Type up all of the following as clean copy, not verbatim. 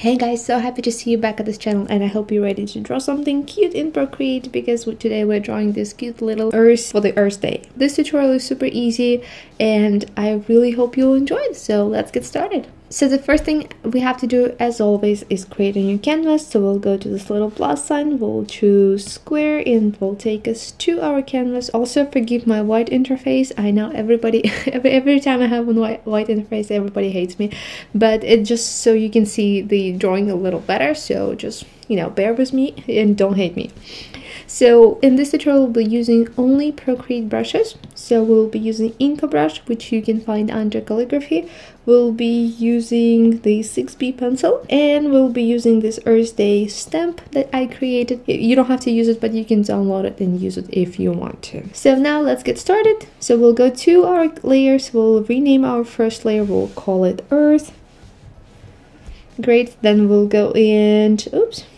Hey guys, so happy to see you back at this channel, and I hope you're ready to draw something cute in Procreate, because today we're drawing this cute little Earth for the Earth Day. This tutorial is super easy and I really hope you'll enjoy it, so let's get started. So the first thing we have to do, as always, is create a new canvas. So we'll go to this little plus sign, we'll choose square, and it will take us to our canvas. Also forgive my white interface. I know everybody every time I have a white interface, everybody hates me, but it just so you can see the drawing a little better, so just, you know, bear with me and don't hate me. So in this tutorial we'll be using only Procreate brushes. So we'll be using Inka brush, which you can find under calligraphy. We'll be using the 6B pencil, and we'll be using this Earth Day stamp that I created. You don't have to use it, but you can download it and use it if you want to. So now let's get started. So we'll go to our layers, we'll rename our first layer, we'll call it Earth. Great, then we'll go and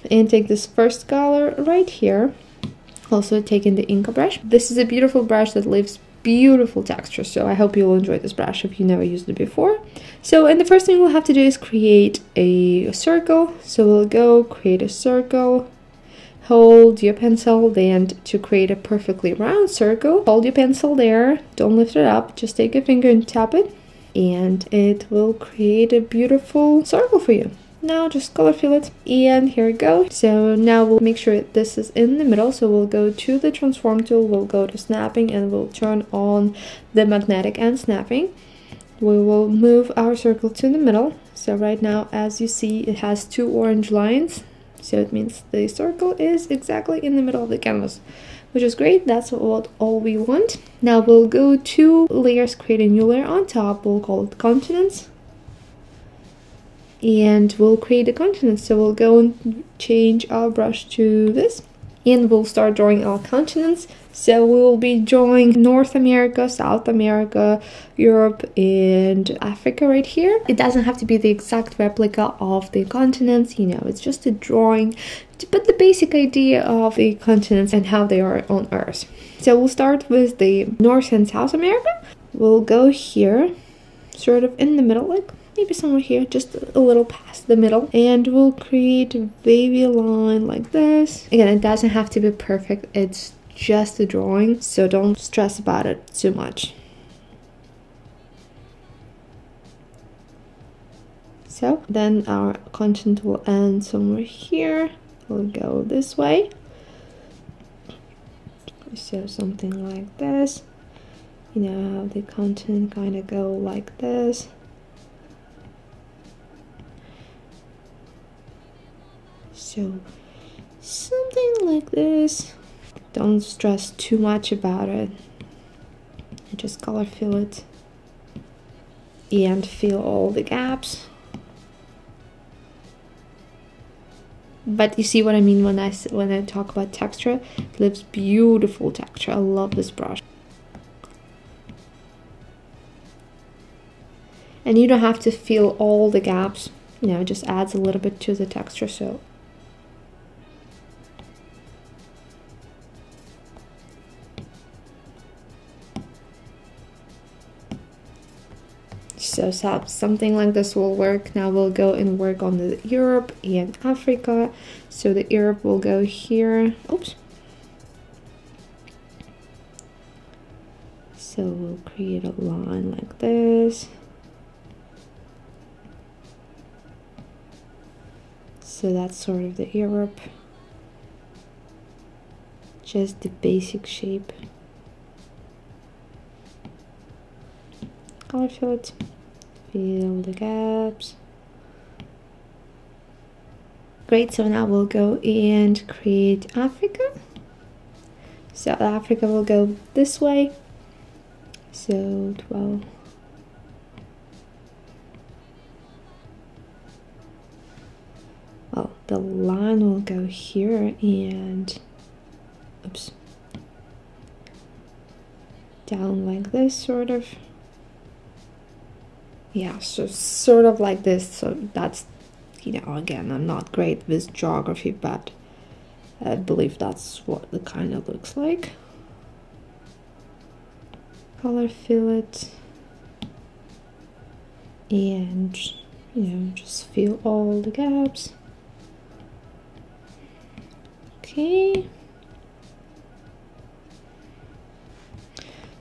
take this first color right here. Also taking the Inka brush. This is a beautiful brush that leaves beautiful texture, so I hope you'll enjoy this brush if you never used it before. So, and the first thing we'll have to do is create a circle. So we'll go create a circle, hold your pencil, then to create a perfectly round circle, hold your pencil there, don't lift it up, just take a finger and tap it, and it will create a beautiful circle for you. Now just color fill it, and here we go. So now we'll make sure this is in the middle, so we'll go to the transform tool, we'll go to snapping, and we'll turn on the magnetic and snapping. We will move our circle to the middle. So right now, as you see, it has two orange lines, so it means the circle is exactly in the middle of the canvas, which is great. That's all we want. Now we'll go to layers, create a new layer on top, we'll call it continents, and we'll create a continent. So we'll go and change our brush to this, and we'll start drawing our continents. So we will be drawing North America, South America, Europe, and Africa right here. It doesn't have to be the exact replica of the continents, you know, it's just a drawing, but the basic idea of the continents and how they are on Earth. So we'll start with the North and South America. We'll go here, sort of in the middle, like maybe somewhere here, just a little past the middle, and we'll create a wavy line like this. Again, it doesn't have to be perfect, it's just a drawing, so don't stress about it too much. So then our content will end somewhere here, we'll go this way, so something like this. You know how the content kind of go like this. So something like this. Don't stress too much about it. Just color fill it and fill all the gaps. But you see what I mean when I talk about texture. It leaves beautiful texture. I love this brush. And you don't have to fill all the gaps. You know, it just adds a little bit to the texture. So something like this will work. Now we'll go and work on the Europe and Africa. So the Europe will go here. So we'll create a line like this. So that's sort of the Europe. Just the basic shape. Color fill it. Fill the gaps. Great, so now we'll go and create Africa. So Africa will go this way. So 12. Well, the line will go here and down like this, sort of. Yeah, so sort of like this. So that's, you know, again, I'm not great with geography, but I believe that's what it kind of looks like. Color fill it and just fill all the gaps. Okay.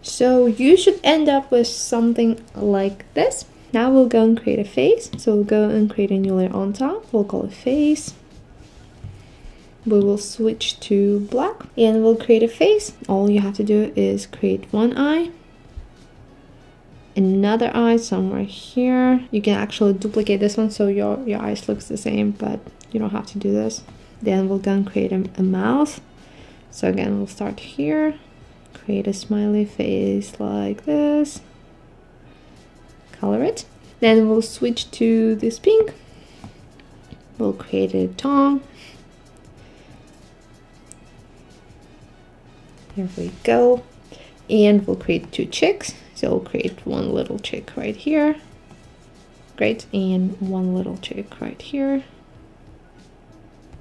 So you should end up with something like this. Now we'll go and create a face. So we'll go and create a new layer on top. We'll call it face. We will switch to black and we'll create a face. All you have to do is create one eye, another eye somewhere here. You can actually duplicate this one so your eyes looks the same, but you don't have to do this. Then we'll go and create a mouth. So again, we'll start here, create a smiley face like this, color it. Then we'll switch to this pink. We'll create a tongue. Here we go. And we'll create two chicks. So we'll create one little chick right here. Great. And one little chick right here.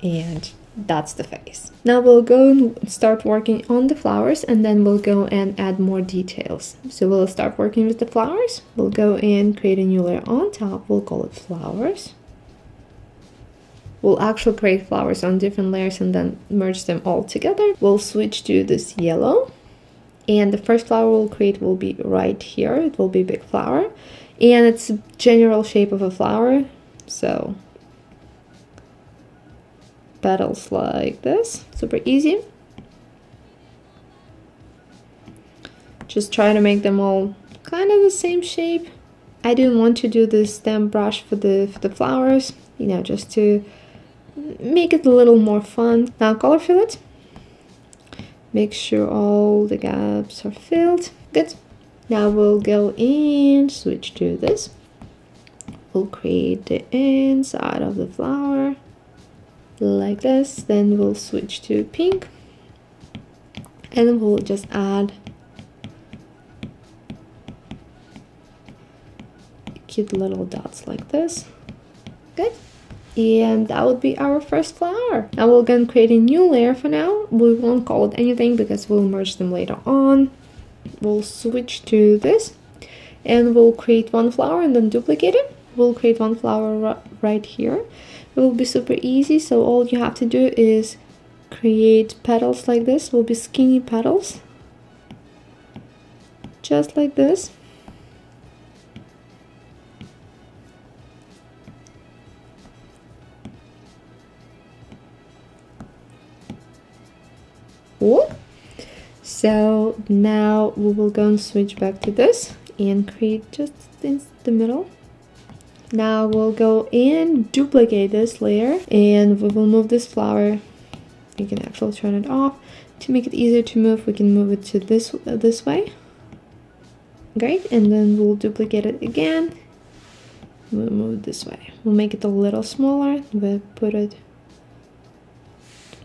And that's the face. Now we'll go and start working on the flowers, and then we'll go and add more details. So we'll start working with the flowers. We'll go and create a new layer on top. We'll call it flowers. We'll actually create flowers on different layers and then merge them all together. We'll switch to this yellow. And the first flower we'll create will be right here. It will be a big flower. And it's a general shape of a flower. So petals like this. Super easy. Just try to make them all kind of the same shape. I didn't want to do this stem brush for the flowers, just to make it a little more fun. Now color fill it. Make sure all the gaps are filled. Good. Now we'll go and switch to this. We'll create the inside of the flower like this. Then we'll switch to pink. And we'll just add cute little dots like this. Good. And that would be our first flower. Now we're going to create a new layer for now. We won't call it anything because we'll merge them later on. We'll switch to this and we'll create one flower and then duplicate it. We'll create one flower right here. It will be super easy. So all you have to do is create petals like this. It will be skinny petals. Just like this. So now we will go and switch back to this and create just in the middle. Now we'll go and duplicate this layer and we will move this flower. You can actually turn it off. To make it easier to move, we can move it to this way. Great, and then we'll duplicate it again. We'll move it this way. We'll make it a little smaller. We'll put it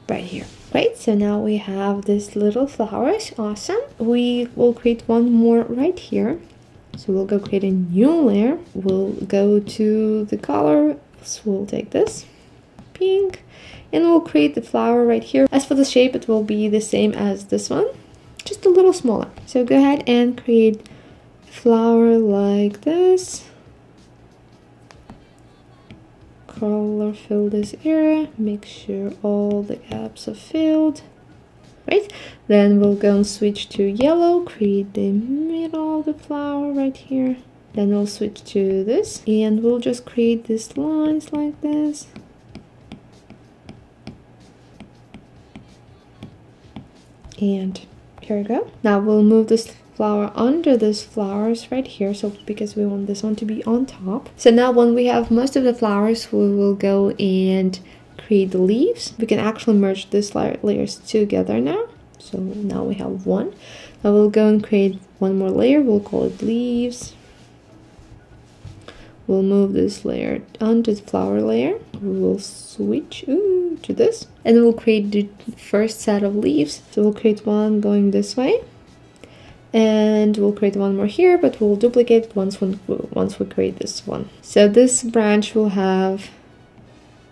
right here. Great, so now we have this little flowers. Awesome. We will create one more right here. So we'll go create a new layer. We'll go to the color. So we'll take this pink and we'll create the flower right here. As for the shape, it will be the same as this one, just a little smaller. So go ahead and create a flower like this. Color fill this area, make sure all the gaps are filled. Right, then we'll go and switch to yellow, create the middle of the flower right here. Then we'll switch to this and we'll just create these lines like this. And here we go. Now we'll move this flower under this flowers right here, so because we want this one to be on top. So now when we have most of the flowers, we will go and create the leaves. We can actually merge these layers together now. So now we have one. Now we'll go and create one more layer. We'll call it leaves. We'll move this layer onto the flower layer. We will switch to this and we'll create the first set of leaves. So we'll create one going this way. And we'll create one more here, but we'll duplicate once we create this one. So this branch will have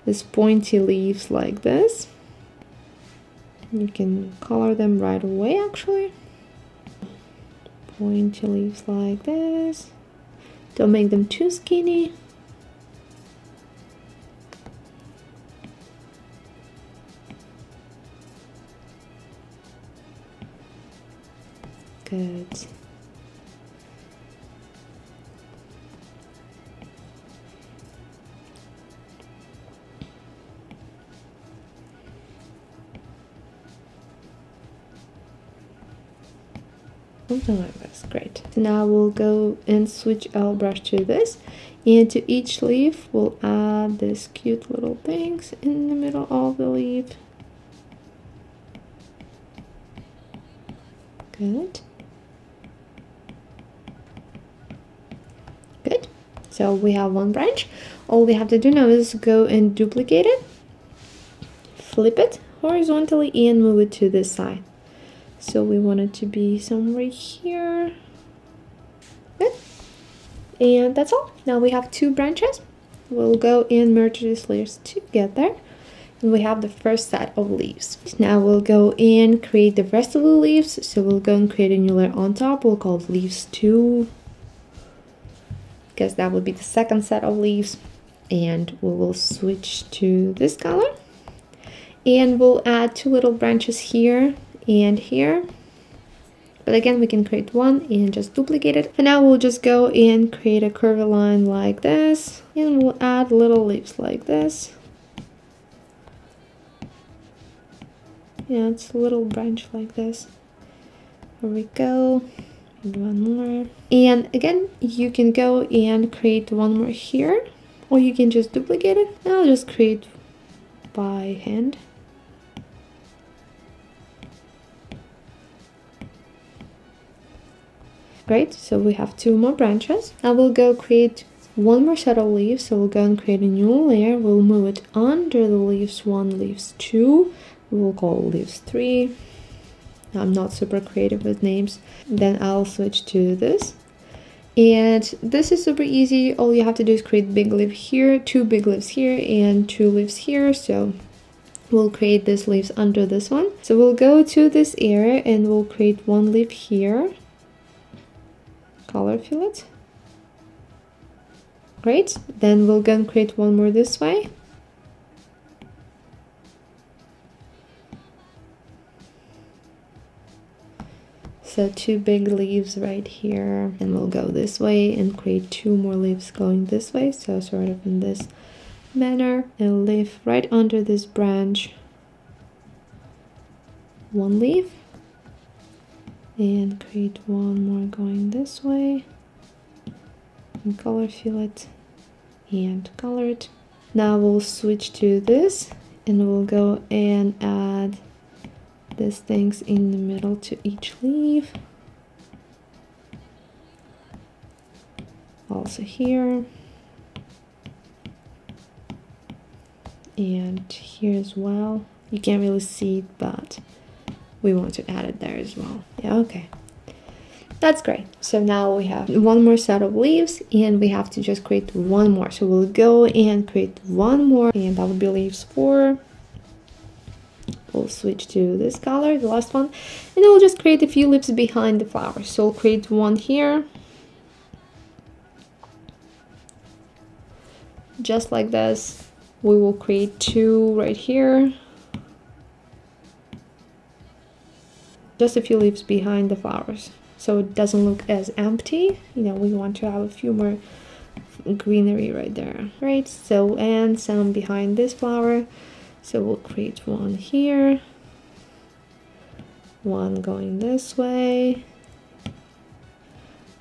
this pointy leaves like this. You can color them right away actually. Pointy leaves like this. Don't make them too skinny. Good. Something like this. Great. So now we'll go and switch our brush to this, and to each leaf we'll add these cute little things in the middle of the leaf. Good. Good. So we have one branch. All we have to do now is go and duplicate it, flip it horizontally, and move it to this side. So we want it to be somewhere here. Good. And that's all. Now we have two branches. We'll go and merge these layers together. And we have the first set of leaves. Now we'll go and create the rest of the leaves. So we'll go and create a new layer on top. We'll call it leaves 2, because that would be the second set of leaves. And we will switch to this color. And we'll add two little branches here and here, but again we can create one and just duplicate it. And now we'll just go and create a curvy line like this, and we'll add little leaves like this. Yeah, it's a little branch like this. Here we go. Maybe one more. And again, you can go and create one more here, or you can just duplicate it. And I'll just create by hand. Great, so we have two more branches. I will go create one more set of leaves. So we'll go and create a new layer. We'll move it under the leaves 1, leaves 2. We'll call leaves 3. I'm not super creative with names. Then I'll switch to this. And this is super easy. All you have to do is create big leaf here, 2 big leaves here, and 2 leaves here. So we'll create these leaves under this one. So we'll go to this area and we'll create 1 leaf here. Color fill it. Great. Then we'll go and create one more this way. So 2 big leaves right here, and we'll go this way and create 2 more leaves going this way. So sort of in this manner, and leaf right under this branch, 1 leaf. And create one more going this way, and color fill it and color it. Now we'll switch to this, and we'll go and add these things in the middle to each leaf. Also here, and here as well. You can't really see it, but we want to add it there as well. Yeah, okay. That's great. So now we have one more set of leaves, and we have to just create one more. So we'll go and create one more, and that would be leaves 4. We'll switch to this color, the last one, and we'll just create a few leaves behind the flowers. So we'll create one here, just like this. We will create 2 right here. Just a few leaves behind the flowers, so it doesn't look as empty. You know, we want to have a few more greenery right there. Right, so, and some behind this flower. So we'll create one here, one going this way,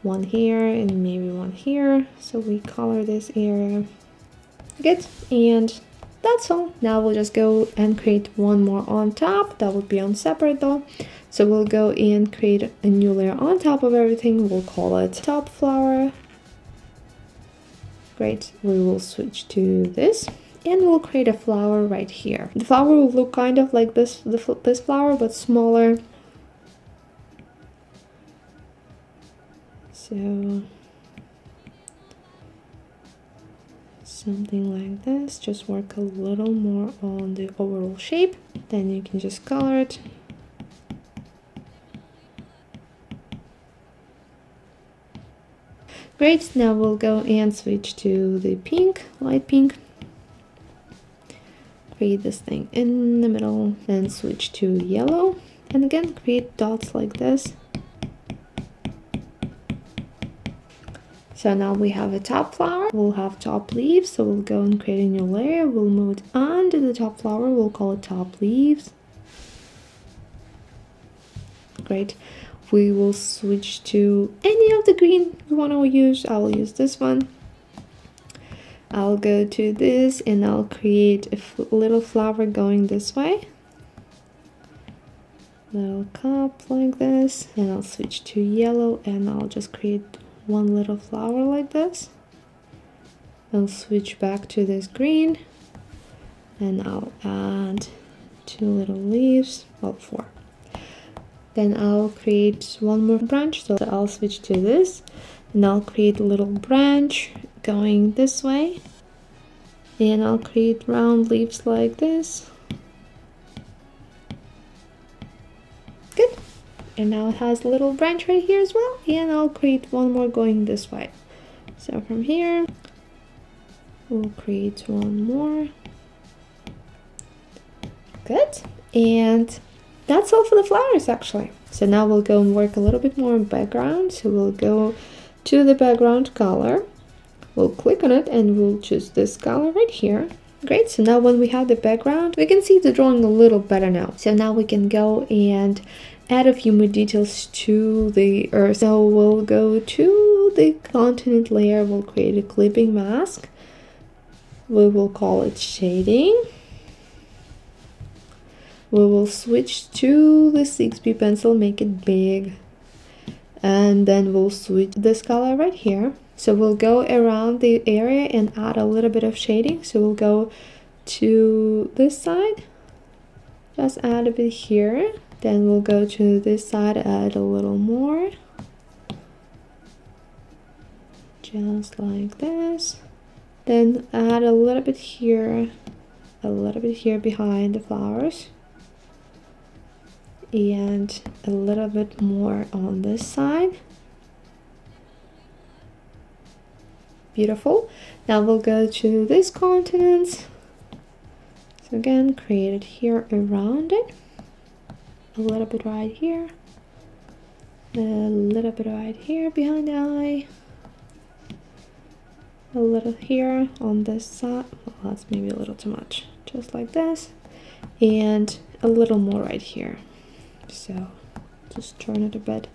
one here, and maybe one here. So we color this area. Good, and that's all. Now we'll just go and create one more on top. That would be on separate though. So we'll go and create a new layer on top of everything. We'll call it top flower. Great, we will switch to this, and we'll create a flower right here. The flower will look kind of like this flower, but smaller. So something like this. Just work a little more on the overall shape. Then you can just color it. Great, now we'll go and switch to the pink, light pink. Create this thing in the middle, then switch to yellow. And again, create dots like this. So now we have a top flower, we'll have top leaves, so we'll go and create a new layer, we'll move it under the top flower, we'll call it top leaves. Great. We will switch to any of the green you want to use. I will use this one. I'll go to this and I'll create a little flower going this way. Little cup like this, and I'll switch to yellow and I'll just create one little flower like this. I'll switch back to this green and I'll add 2 little leaves, well 4. Then I'll create one more branch, so I'll switch to this and I'll create a little branch going this way, and I'll create round leaves like this. Good. And now it has a little branch right here as well, and I'll create one more going this way. So from here we'll create one more. Good. And that's all for the flowers actually. So now we'll go and work a little bit more on background. So we'll go to the background color, we'll click on it and we'll choose this color right here. Great. So now when we have the background, we can see the drawing a little better now. So now we can go and add a few more details to the earth. So we'll go to the continent layer, we'll create a clipping mask. We will call it shading. We will switch to the 6B pencil, make it big, and then we'll switch this color right here. So we'll go around the area and add a little bit of shading. So we'll go to this side, just add a bit here. Then we'll go to this side, add a little more, just like this. Then add a little bit here, a little bit here behind the flowers, and a little bit more on this side. Beautiful. Now we'll go to this continent. So again, create it here around it. A little bit right here. A little bit right here behind the eye. A little here on this side. Well, that's maybe a little too much. Just like this. And a little more right here. So just turn it a bit.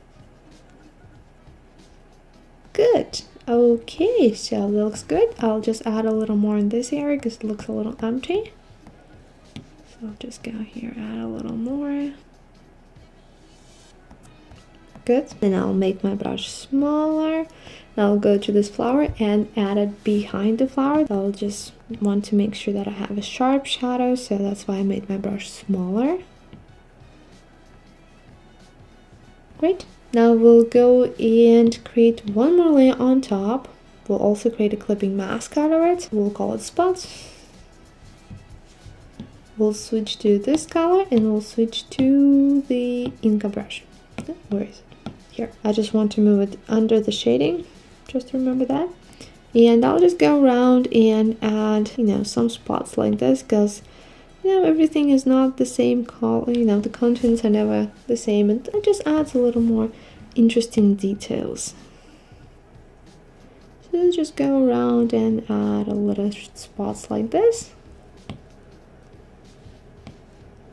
Good. Okay, so it looks good. I'll just add a little more in this area because it looks a little empty. So I'll just go here, add a little more. Good. Then I'll make my brush smaller. I'll go to this flower and add it behind the flower. I'll just want to make sure that I have a sharp shadow, so that's why I made my brush smaller. Great. Now we'll go and create one more layer on top. We'll also create a clipping mask out of it. We'll call it spots. We'll switch to this color and we'll switch to the Inca brush. Where is it? Here. I just want to move it under the shading, just to remember that. And I'll just go around and add, some spots like this, because everything is not the same color, the contents are never the same, and it just adds a little more interesting details. So just go around and add a little spots like this.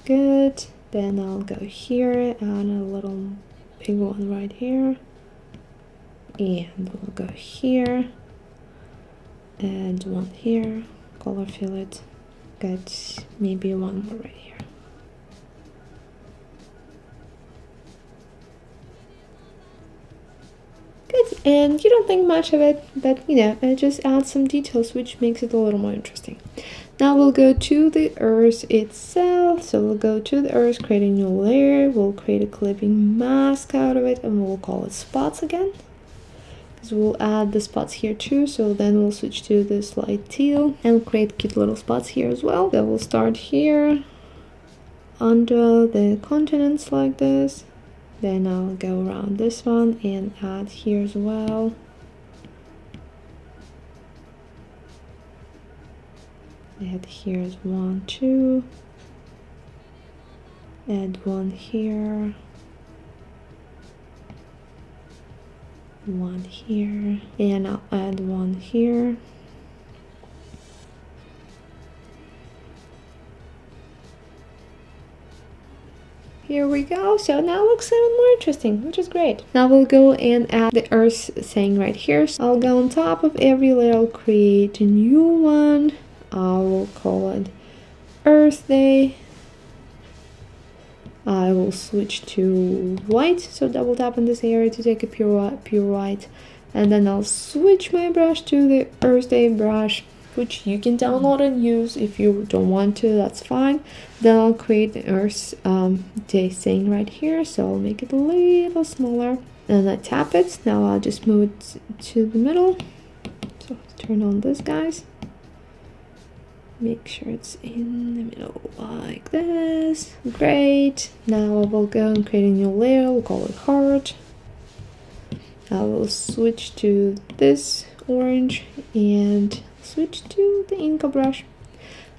Good. Then I'll go here, add a little big one right here, and we'll go here, and one here, color fill it. Get maybe one more right here. Good. And you don't think much of it, but it just adds some details which makes it a little more interesting. Now we'll go to the earth itself. So we'll go to the earth, create a new layer, we'll create a clipping mask out of it, and we'll call it spots again. We'll add the spots here too, so then we'll switch to this light teal and create cute little spots here as well. So we'll start here under the continents like this, then I'll go around this one and add here as well. Add here is 1, 2, add one here. one here, and I'll add one here. Here we go. So now it looks even more interesting, which is great. Now we'll go and add the earth thing right here. So I'll go on top of every layer, I'll create a new one. I will call it Earth Day. I will switch to white, so double tap on this area to take a pure white, and then I'll switch my brush to the Earth Day brush, which you can download and use. If you don't want to, that's fine. Then I'll create the Earth Day thing right here, so I'll make it a little smaller, and I tap it. Now I'll just move it to the middle, so turn on this, guys. Make sure it's in the middle like this. Great. Now I will go and create a new layer. We'll call it heart. I will switch to this orange and switch to the Inca brush.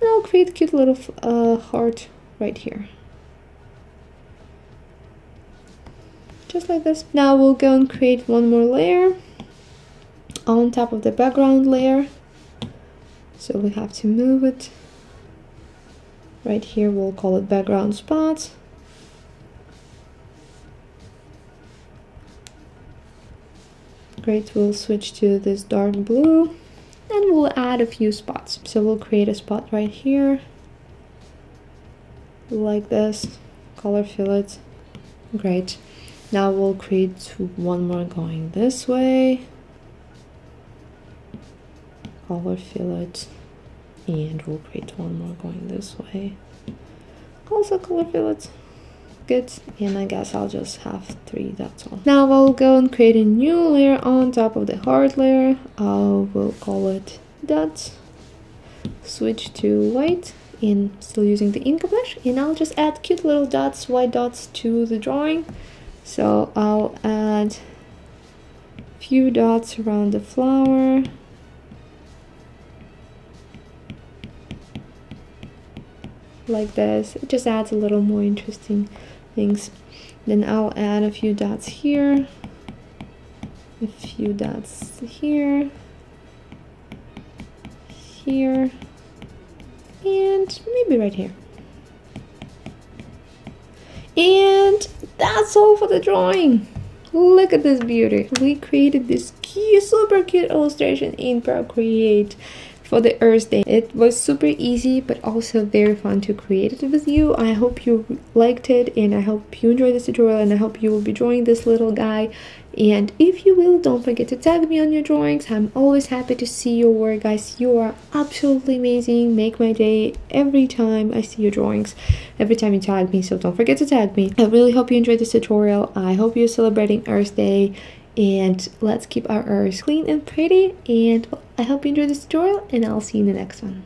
And I'll create a cute little heart right here. Just like this. Now we'll go and create one more layer on top of the background layer. So we have to move it right here. We'll call it background spots. Great, we'll switch to this dark blue and we'll add a few spots. So we'll create a spot right here like this, color fill it. Great. Now we'll create one more going this way. Color fill it, and we'll create one more going this way. Also color fill it. Good, and I guess I'll just have 3, that's all. Now I'll go and create a new layer on top of the heart layer. We'll call it dots. Switch to white, and still using the Inca brush, and I'll just add cute little dots, white dots to the drawing. So I'll add a few dots around the flower. Like this. It just adds a little more interesting things. Then I'll add a few dots here, a few dots here, here, and maybe right here. And that's all for the drawing. Look at this beauty. We created this cute, super cute illustration in Procreate for the Earth Day. It was super easy but also very fun to create it with you. I hope you liked it, and I hope you enjoyed this tutorial, and I hope you will be drawing this little guy. And if you will, don't forget to tag me on your drawings. I'm always happy to see your work, guys. You are absolutely amazing. Make my day every time I see your drawings, every time you tag me, so don't forget to tag me. I really hope you enjoyed this tutorial. I hope you're celebrating Earth Day, and let's keep our earth clean and pretty. And I hope you enjoyed this tutorial, and I'll see you in the next one.